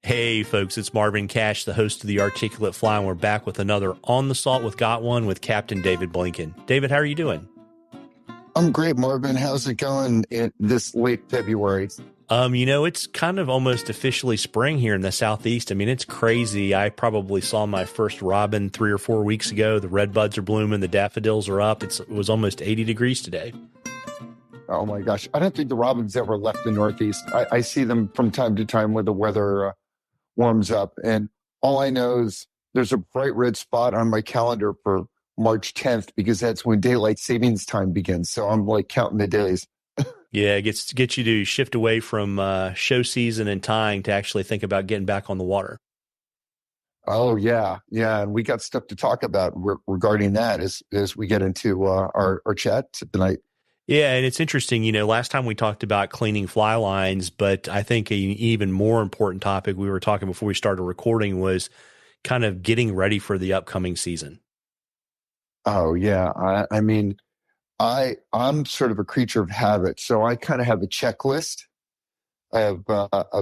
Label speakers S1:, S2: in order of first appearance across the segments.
S1: Hey folks, it's Marvin Cash, the host of The Articulate Fly, and we're back with another On the Salt with GotOne with Captain David Blinken. David, how are you doing?
S2: I'm great, Marvin. How's it going in this late February?
S1: It's kind of almost officially spring here in the Southeast. I mean, it's crazy. I probably saw my first robin 3 or 4 weeks ago. The red buds are blooming. The daffodils are up. It was almost 80 degrees today.
S2: Oh my gosh. I don't think the robins ever left the Northeast. I see them from time to time when the weather warms up. And all I know is there's a bright red spot on my calendar for March 10th because that's when daylight savings time begins. So I'm like counting the days.
S1: Yeah, it gets you to shift away from show season and tying to actually think about getting back on the water.
S2: Oh, yeah. Yeah. And we got stuff to talk about regarding that as we get into our chat tonight.
S1: Yeah, and it's interesting, last time we talked about cleaning fly lines, but I think an even more important topic we were talking before we started recording was kind of getting ready for the upcoming season.
S2: Oh, yeah. I'm sort of a creature of habit, so I kind of have a checklist of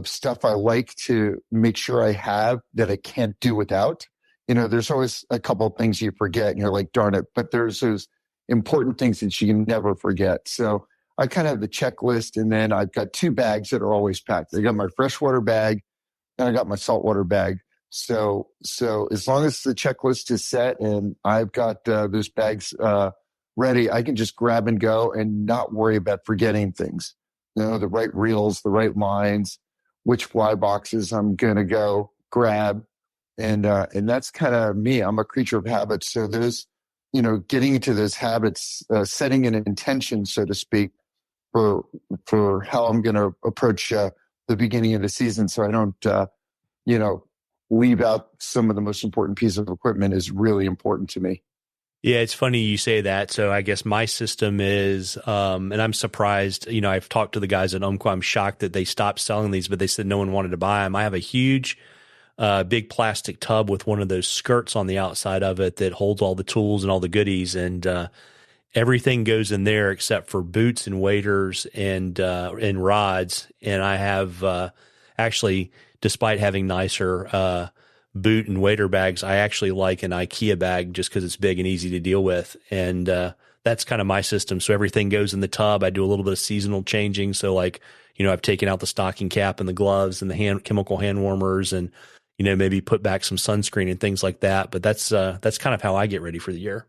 S2: stuff I like to make sure I have that I can't do without. There's always a couple of things you forget, and you're like, darn it. But there's those important things that you can never forget. So I kind of have the checklist, and then I've got 2 bags that are always packed. I got my freshwater bag, and I got my saltwater bag. So as long as the checklist is set and I've got those bags ready, I can just grab and go and not worry about forgetting things. The right reels, the right lines, which fly boxes I'm going to go grab. And that's kind of me. I'm a creature of habits. So there's, getting into those habits, setting an intention, so to speak, for how I'm going to approach the beginning of the season. So I don't, leave out some of the most important pieces of equipment is really important to me.
S1: Yeah, it's funny you say that. So I guess my system is, and I'm surprised, I've talked to the guys at Umpqua. I'm shocked that they stopped selling these, but they said no one wanted to buy them. I have a huge, big plastic tub with one of those skirts on the outside of it that holds all the tools and all the goodies. And everything goes in there except for boots and waders and rods. And I have actually, despite having nicer boot and wader bags, I actually like an IKEA bag just because it's big and easy to deal with. And that's kind of my system. So everything goes in the tub. I do a little bit of seasonal changing. So I've taken out the stocking cap and the gloves and the chemical hand warmers and, maybe put back some sunscreen and things like that. But that's kind of how I get ready for the year.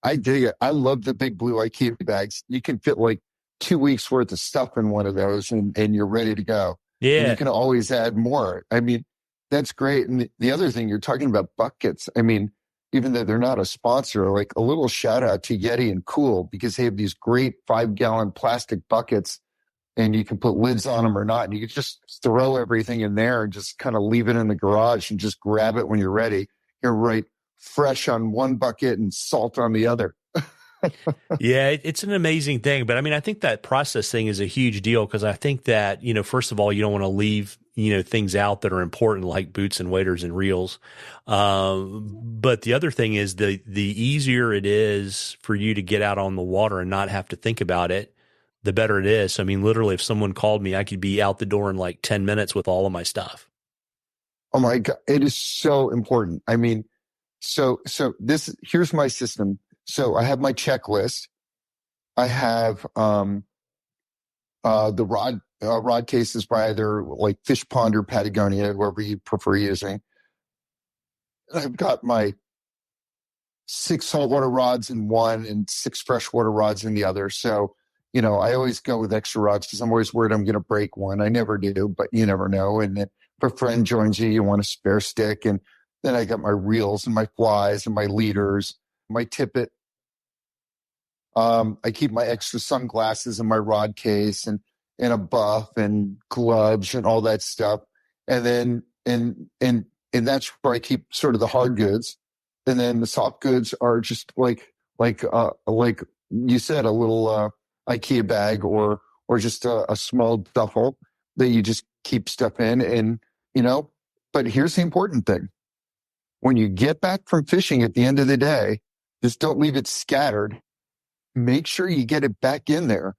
S2: I dig it. I love the big blue IKEA bags. You can fit like 2 weeks worth of stuff in one of those and you're ready to go.
S1: Yeah.
S2: And you can always add more. I mean, that's great. And the other thing, you're talking about buckets. I mean, even though they're not a sponsor, like a little shout out to Yeti and Cool, because they have these great 5-gallon plastic buckets and you can put lids on them or not. And you can just throw everything in there and just kind of leave it in the garage and just grab it when you're ready. You're right, fresh on one bucket and salt on the other.
S1: Yeah, it's an amazing thing. But I think that process thing is a huge deal because I think that, first of all, you don't want to leave, things out that are important like boots and waders and reels. But the other thing is the easier it is for you to get out on the water and not have to think about it, the better it is. So, literally, if someone called me, I could be out the door in like 10 minutes with all of my stuff.
S2: Oh my God. It is so important. Here's my system. So I have my checklist. I have the rod cases by either like Fish Pond or Patagonia, whoever you prefer using. I've got my 6 saltwater rods in one and 6 freshwater rods in the other. So, I always go with extra rods because I'm always worried I'm going to break one. I never do, but you never know. And then if a friend joins you, you want a spare stick. And then I got my reels and my flies and my leaders, my tippet. I keep my extra sunglasses in my rod case and a buff and gloves and all that stuff. And then, and that's where I keep sort of the hard goods. And then the soft goods are just like you said, a little, IKEA bag or just a small duffel that you just keep stuff in. And, but here's the important thing. When you get back from fishing at the end of the day, just don't leave it scattered. Make sure you get it back in there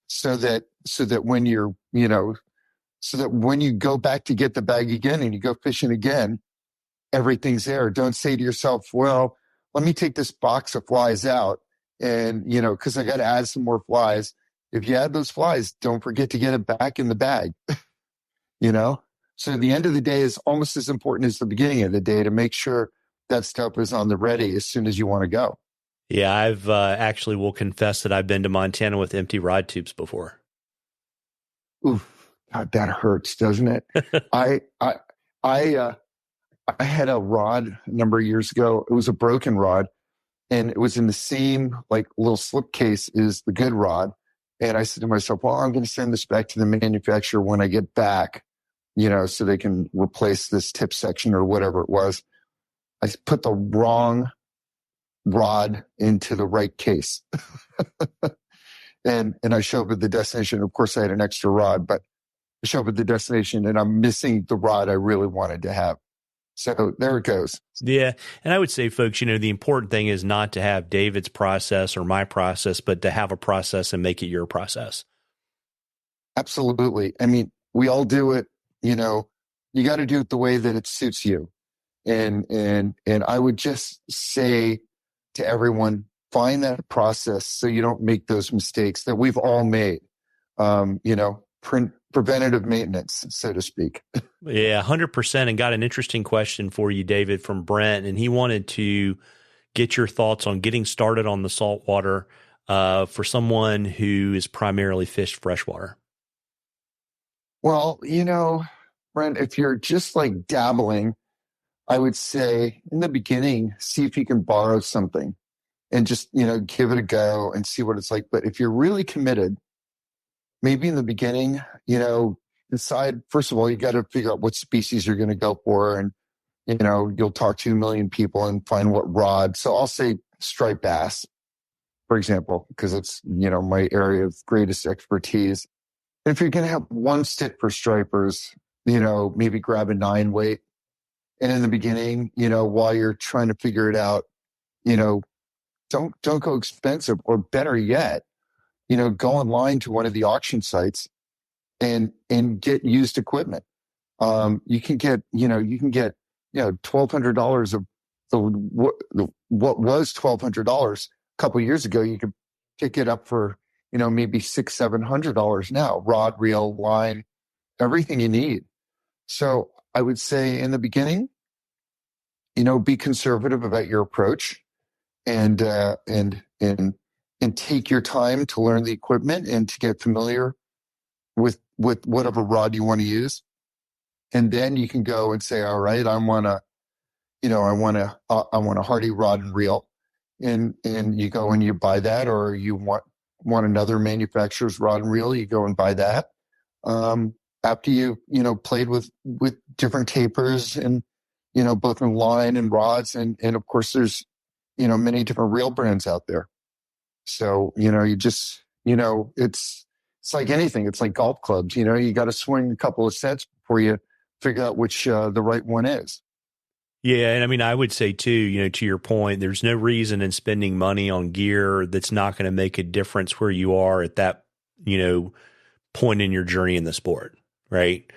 S2: so that when you're, so that when you go back to get the bag again and you go fishing again, everything's there. Don't say to yourself, well, let me take this box of flies out and, because I got to add some more flies. If you add those flies, don't forget to get it back in the bag, you know? So the end of the day is almost as important as the beginning of the day to make sure that stuff is on the ready as soon as you want to go.
S1: Yeah, I've actually will confess that I've been to Montana with empty rod tubes before.
S2: Oof, God, that hurts, doesn't it? I, I, I, I had a rod a number of years ago. It was a broken rod, and it was in the same like little slip case as the good rod. And I said to myself, well, I'm going to send this back to the manufacturer when I get back, so they can replace this tip section or whatever it was. I put the wrong rod into the right case. and I show up at the destination. Of course, I had an extra rod, but I show up at the destination and I'm missing the rod I really wanted to have. So there it goes.
S1: Yeah. And I would say, folks, the important thing is not to have David's process or my process, but to have a process and make it your process.
S2: Absolutely. I mean, we all do it, you got to do it the way that it suits you. And I would just say to everyone, find that process so you don't make those mistakes that we've all made. Preventative maintenance, so to speak.
S1: Yeah, 100%. And got an interesting question for you, David, from Brent. And he wanted to get your thoughts on getting started on the saltwater for someone who is primarily fished freshwater.
S2: Well, Brent, if you're just like dabbling, I would say in the beginning, see if you can borrow something and just, give it a go and see what it's like. But if you're really committed, maybe in the beginning, decide, first of all, you got to figure out what species you're going to go for. And, you'll talk to 1 million people and find what rod. So I'll say striped bass, for example, because it's, my area of greatest expertise. If you're going to have one stick for stripers, maybe grab a 9 weight. And in the beginning, while you're trying to figure it out, don't go expensive, or better yet, go online to one of the auction sites and get used equipment. You can get $1,200 of what was $1,200 a couple of years ago. You could pick it up for, maybe $600-700 now, rod, reel, line, everything you need. So I would say in the beginning, be conservative about your approach and take your time to learn the equipment and to get familiar with whatever rod you want to use. And then you can go and say, all right, I want a Hardy rod and reel. And you go and you buy that, or you want another manufacturer's rod and reel, you go and buy that. After you played with different tapers and, both in line and rods. And of course there's, many different reel brands out there. So, you just, it's like anything. It's like golf clubs, you got to swing a couple of sets before you figure out which the right one is.
S1: Yeah. And I mean, I would say too, to your point, there's no reason in spending money on gear that's not going to make a difference where you are at that, point in your journey in the sport. Right.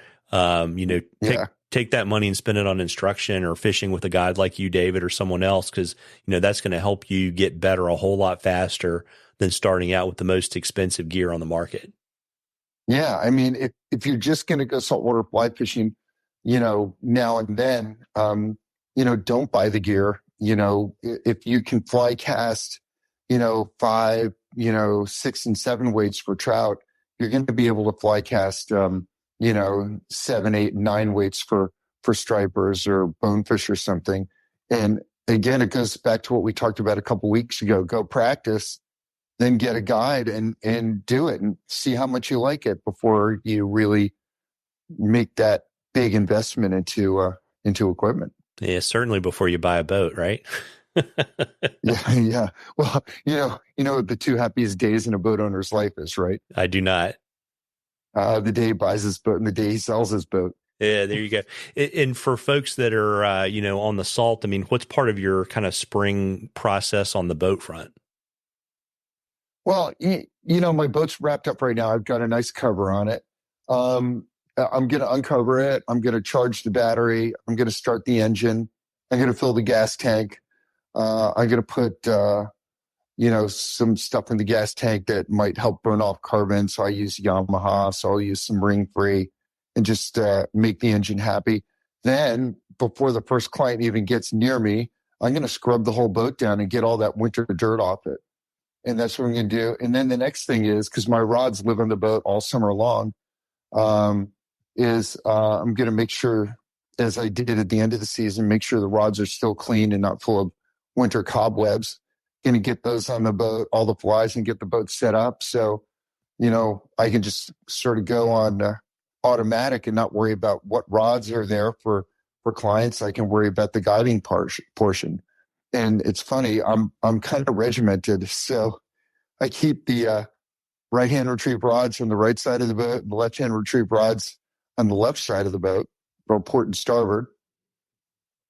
S1: Take that money and spend it on instruction or fishing with a guide like you, David, or someone else, because, that's going to help you get better a whole lot faster than starting out with the most expensive gear on the market.
S2: Yeah. I mean, if you're just going to go saltwater fly fishing, now and then, don't buy the gear. If you can fly cast, 5, 6 and 7 weights for trout, you're going to be able to fly cast, 7, 8, 9 weights for stripers or bonefish or something. And again, it goes back to what we talked about a couple weeks ago. Go practice, then get a guide and do it and see how much you like it before you really make that big investment into equipment.
S1: Yeah, certainly before you buy a boat, right?
S2: Yeah. Well, what the 2 happiest days in a boat owner's life is, right?
S1: I do not.
S2: The day he buys his boat and the day he sells his boat.
S1: Yeah, there you go. And for folks that are, on the salt, I mean, what's part of your kind of spring process on the boat front?
S2: Well, my boat's wrapped up right now. I've got a nice cover on it. I'm going to uncover it. I'm going to charge the battery. I'm going to start the engine. I'm going to fill the gas tank. I'm going to put, some stuff in the gas tank that might help burn off carbon. So I use Yamaha. So I'll use some ring free and just make the engine happy. Then before the first client even gets near me, I'm going to scrub the whole boat down and get all that winter dirt off it. And that's what I'm going to do. And then the next thing is, because my rods live on the boat all summer long, I'm going to make sure, as I did at the end of the season, make sure the rods are still clean and not full of winter cobwebs. Going to get those on the boat, all the flies, and get the boat set up. So, I can just sort of go on automatic and not worry about what rods are there for clients. I can worry about the guiding portion. And it's funny, I'm kind of regimented. So I keep the right-hand retrieve rods on the right side of the boat, and the left-hand retrieve rods on the left side of the boat, both port and starboard.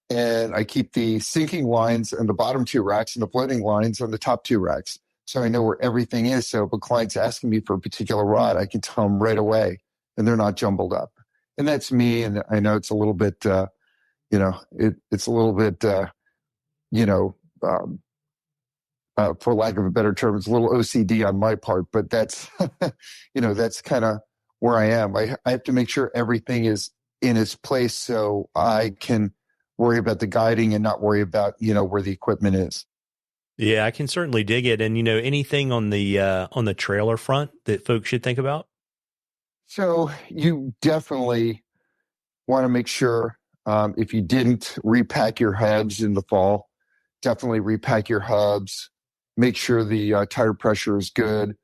S2: And I keep the sinking lines on the bottom two racks and the floating lines on the top two racks. So I know where everything is. So if a client's asking me for a particular rod, I can tell them right away, and they're not jumbled up. And that's me. And I know it's a little bit, it's a little bit, for lack of a better term, it's a little OCD on my part, but that's, that's kind of where I am. I have to make sure everything is in its place so I can worry about the guiding and not worry about, where the equipment is.
S1: Yeah, I can certainly dig it. And, anything on the trailer front that folks should think about?
S2: So you definitely want to make sure, if you didn't repack your hubs in the fall, definitely repack your hubs. Make sure the tire pressure is good.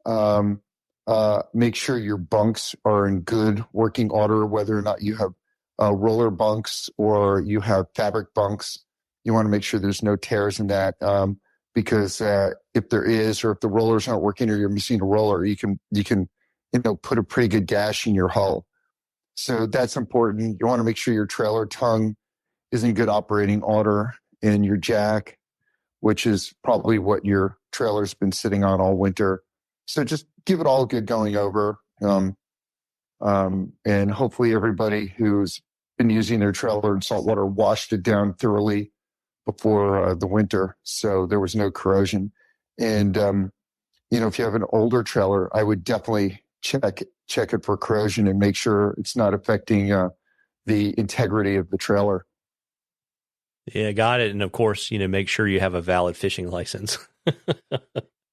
S2: Make sure your bunks are in good working order, whether or not you have roller bunks or you have fabric bunks. You want to make sure there's no tears in that, because if there is, or if the rollers aren't working, or you're missing a roller, you can put a pretty good gash in your hull. So that's important. You want to make sure your trailer tongue is in good operating order, and your jack, which is probably what your trailer's been sitting on all winter. So just give it all a good going over. And hopefully everybody who's been using their trailer in saltwater washed it down thoroughly before the winter, so there was no corrosion. And, if you have an older trailer, I would definitely check it for corrosion and make sure it's not affecting the integrity of the trailer.
S1: Yeah, got it. And of course, make sure you have a valid fishing license.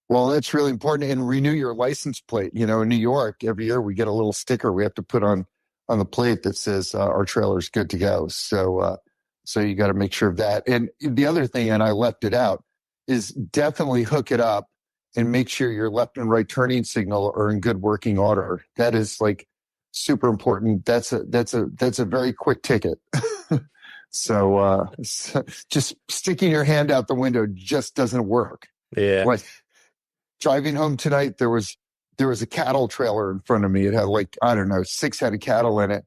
S2: Well, that's really important. And renew your license plate. In New York, every year we get a little sticker we have to put on the plate that says our trailer's good to go. So you got to make sure of that. And the other thing, and I left it out, is definitely hook it up and make sure your left and right turning signal are in good working order. That is like super important. That's a very quick ticket. So just sticking your hand out the window just doesn't work.
S1: Yeah.
S2: Like driving home tonight, there was a cattle trailer in front of me. It had 6 head of cattle in it.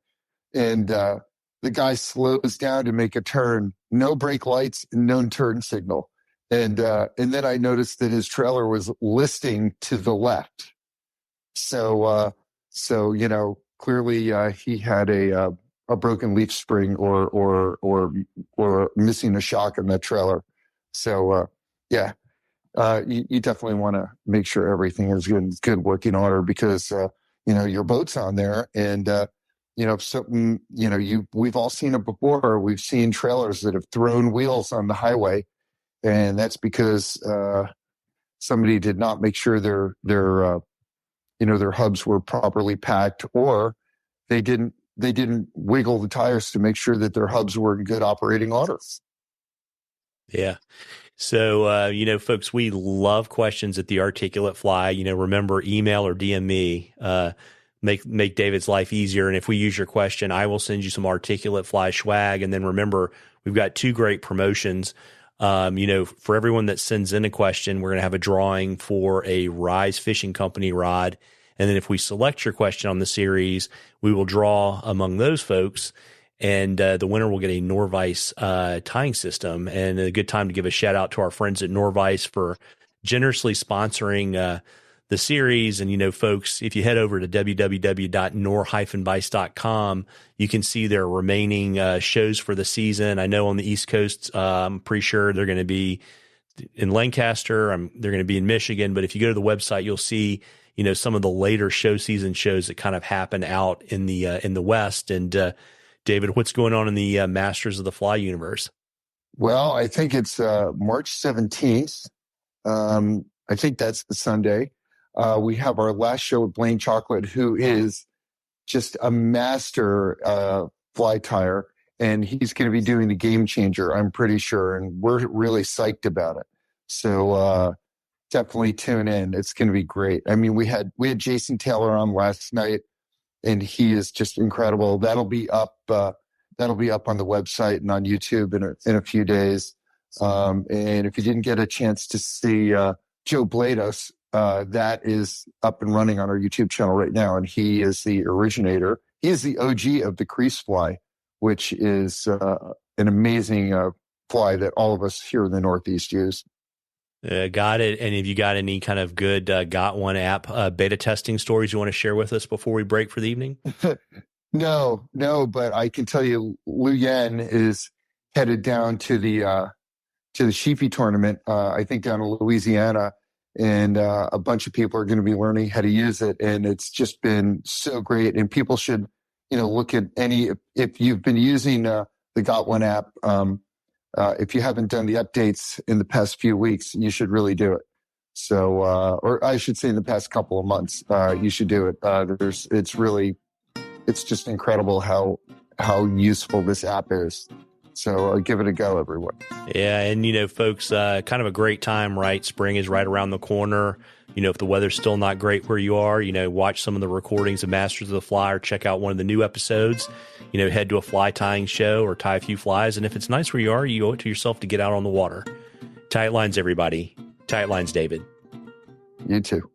S2: And the guy slows down to make a turn, no brake lights, no turn signal. And then I noticed that his trailer was listing to the left. So clearly he had a broken leaf spring or missing a shock in that trailer. So you definitely want to make sure everything is good working order, because your boat's on there, and something, we've all seen it before. We've seen trailers that have thrown wheels on the highway, and that's because somebody did not make sure their hubs were properly packed, or they didn't wiggle the tires to make sure that their hubs were in good operating order.
S1: Yeah. So, folks, we love questions at the Articulate Fly. Remember, email or DM me, make David's life easier. And if we use your question, I will send you some Articulate Fly swag. And then remember, we've got 2 great promotions. For everyone that sends in a question, we're going to have a drawing for a Rise Fishing Company rod. And then if we select your question on the series, we will draw among those folks, and the winner will get a Norvise tying system. And a good time to give a shout out to our friends at Norvise for generously sponsoring the series. And, folks, if you head over to www.nor-vice.com, you can see their remaining shows for the season. I know on the East Coast, I'm pretty sure they're going to be in Lancaster. They're going to be in Michigan. But if you go to the website, you'll see, some of the later season shows that kind of happen out in the West. And David, what's going on in the Masters of the Fly universe?
S2: Well, I think it's March 17th. I think that's the Sunday. We have our last show with Blaine Chocolate, who is just a master fly tire, and he's going to be doing the Game Changer, I'm pretty sure, and we're really psyched about it. So definitely tune in. It's going to be great. I mean, we had Jason Taylor on last night, and he is just incredible. That'll be up on the website and on YouTube in a few days. And if you didn't get a chance to see Joe Blados, that is up and running on our YouTube channel right now, and he is the originator. He is the OG of the crease fly, which is an amazing fly that all of us here in the Northeast use.
S1: Got it. And have you got any kind of good GotOne app beta testing stories you want to share with us before we break for the evening?
S2: No, but I can tell you, Lu Yan is headed down to the Sheepy tournament, I think down in Louisiana, and a bunch of people are going to be learning how to use it, and it's just been so great. And people should, look at if you've been using the GotOne app, if you haven't done the updates in the past few weeks, you should really do it. So, or I should say, in the past couple of months, you should do it. It's just incredible how useful this app is. So give it a go, everyone.
S1: Yeah. And, folks, kind of a great time, right? Spring is right around the corner. If the weather's still not great where you are, watch some of the recordings of Masters of the Fly or check out one of the new episodes. Head to a fly tying show or tie a few flies. And if it's nice where you are, you owe it to yourself to get out on the water. Tight lines, everybody. Tight lines, David.
S2: You too.